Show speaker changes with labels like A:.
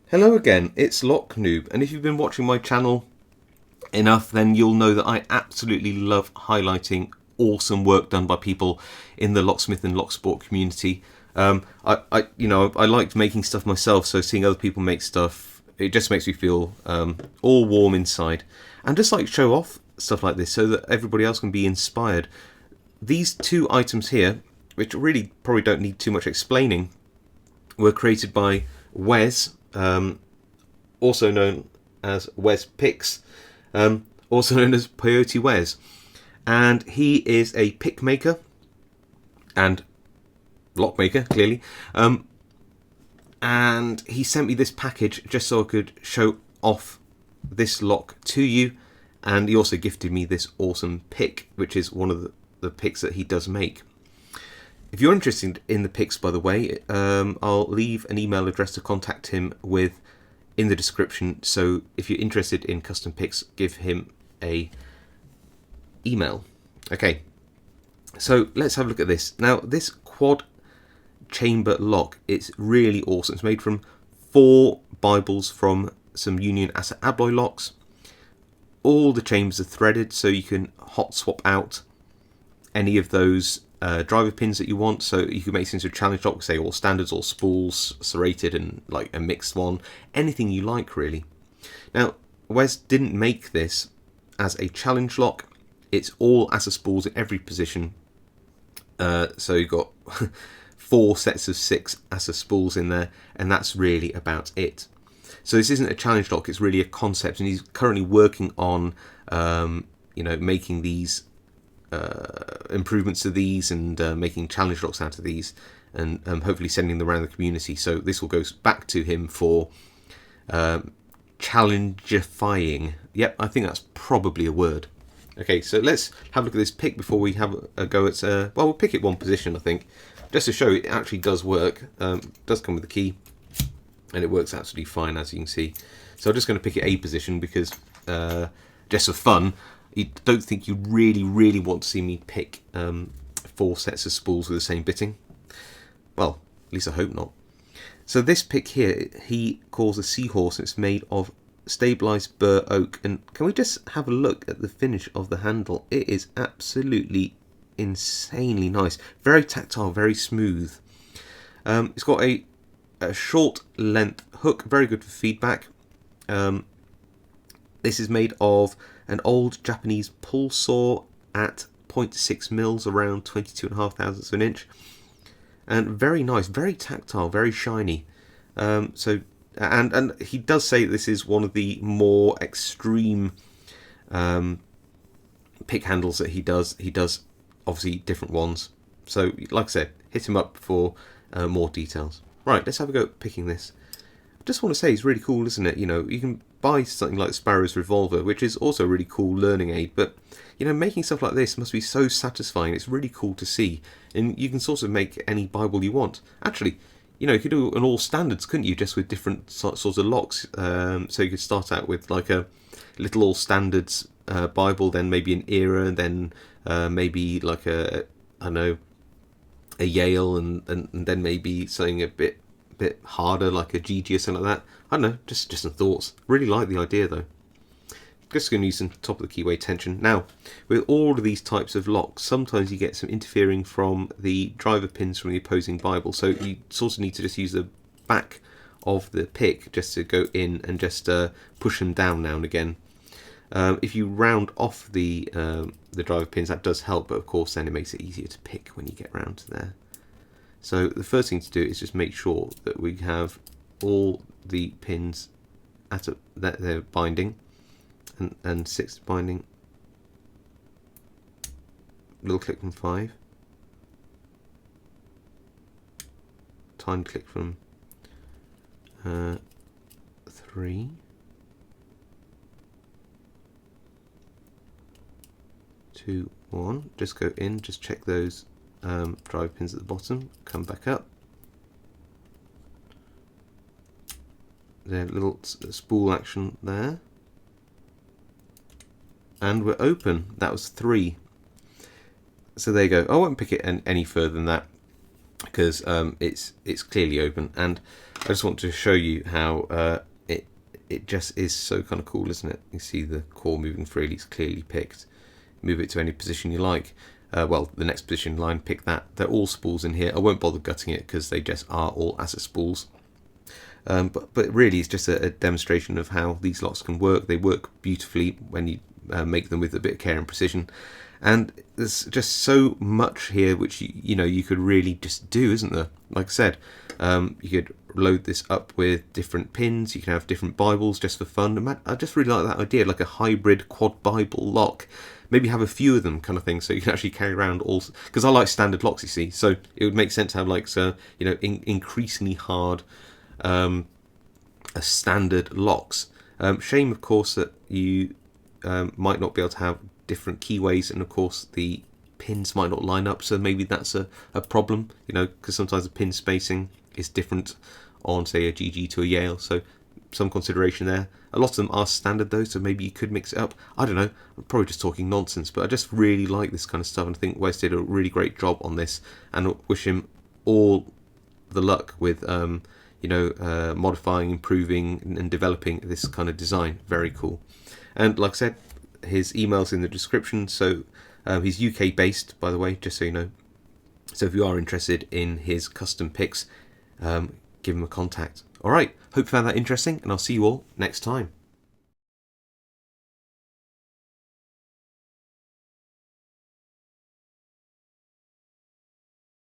A: Hello again, it's Noob, and if you've been watching my channel enough, then you'll know that I absolutely love highlighting awesome work done by people in the locksmith and locksport community. I liked making stuff myself, so seeing other people make stuff, it just makes me feel all warm inside, and just like show off stuff like this so that everybody else can be inspired. These two items here, which really probably don't need too much explaining, were created by Wes, also known as WesPicks, also known as Peyote.wez, and he is a pick maker and lock maker, clearly, and he sent me this package just so I could show off this lock to you, and he also gifted me this awesome pick, which is one of the picks that he does make. If you're interested in the picks, by the way, I'll leave an email address to contact him with in the description. So if you're interested in custom picks, give him a email. Okay, so let's have a look at this. Now, this quad chamber lock, it's really awesome. It's made from 4 Bibles from some Union Assa alloy locks. All the chambers are threaded, so you can hot swap out any of those driver pins that you want, so you can make things with challenge lock, say all standards, all spools, serrated, and like a mixed one, anything you like really. Now, Wes didn't make this as a challenge lock. It's all Assa spools in every position, so you've got 4 sets of 6 Assa spools in there, and that's really about it. So this isn't a challenge lock, it's really a concept, and he's currently working on making these improvements to these, and making challenge locks out of these, and hopefully sending them around the community. So this will go back to him for challengifying. Yep, I think that's probably a word. Okay, so let's have a look at this pick before we have a go at well, we'll pick it one position, I think, just to show it actually does work. It does come with a key, and it works absolutely fine, as you can see. So I'm just going to pick it a position because just for fun. I don't think you really want to see me pick 4 sets of spools with the same bitting. Well, at least I hope not. So this pick here, he calls a seahorse. It's made of stabilised burr oak. And can we just have a look at the finish of the handle? It is absolutely insanely nice. Very tactile, very smooth. It's got a short length hook, very good for feedback. This is made of an old Japanese pull saw at 0.6 mils, around 22.5 thousandths of an inch, and very nice, very tactile, very shiny. And he does say this is one of the more extreme pick handles that he does. He does obviously different ones. So like I said, hit him up for more details. Right, let's have a go at picking this. I just want to say it's really cool, isn't it? You know, you can buy something like Sparrows revolver, which is also a really cool learning aid, but you know, making stuff like this must be so satisfying. It's really cool to see, and you can sort of make any Bible you want. Actually, you know, you could do an all standards, couldn't you, just with different sorts of locks. So you could start out with like a little all standards Bible, then maybe an era, and then maybe like a Yale, and then maybe something a bit harder like a GG or something like that. I don't know, just some thoughts. Really like the idea though. Just going to use some top of the keyway tension. Now, with all of these types of locks, sometimes you get some interfering from the driver pins from the opposing Bible, so you sort of need to just use the back of the pick just to go in and just push them down now and again. If you round off the driver pins, that does help, but of course then it makes it easier to pick when you get round to there. So the first thing to do is just make sure that we have all the pins at that they're binding, and 6 binding. Little click from 5. Tiny click from 3. 2, 1. Just go in, just check those drive pins at the bottom, come back up. There's a little spool action there, and we're open. That was 3. So there you go. I won't pick it any further than that because it's clearly open. And I just want to show you how it just is so kind of cool, isn't it? You see the core moving freely, it's clearly picked. Move it to any position you like. Well, the next position line, pick that. They're all spools in here. I won't bother gutting it because they just are all Assa spools. But really, it's just a demonstration of how these locks can work. They work beautifully when you make them with a bit of care and precision. And there's just so much here which you could really just do, isn't there? Like I said, you could load this up with different pins. You can have different Bibles just for fun. I just really like that idea, like a hybrid quad Bible lock. Maybe have a few of them, kind of thing, so you can actually carry around all. Because I like standard locks, you see, so it would make sense to have like increasingly hard, standard locks. Shame, of course, that you might not be able to have different keyways, and of course the pins might not line up, so maybe that's a problem, because sometimes the pin spacing is different on, say, a GG to a Yale, so some consideration there. A lot of them are standard though, so maybe you could mix it up. I don't know, I'm probably just talking nonsense, but I just really like this kind of stuff, and I think Wes did a really great job on this, and I wish him all the luck with modifying, improving and developing this kind of design. Very cool. And like I said, his email's in the description, so he's UK based, by the way, just so you know. So if you are interested in his custom picks, give him a contact. Alright, hope you found that interesting, and I'll see you all next time.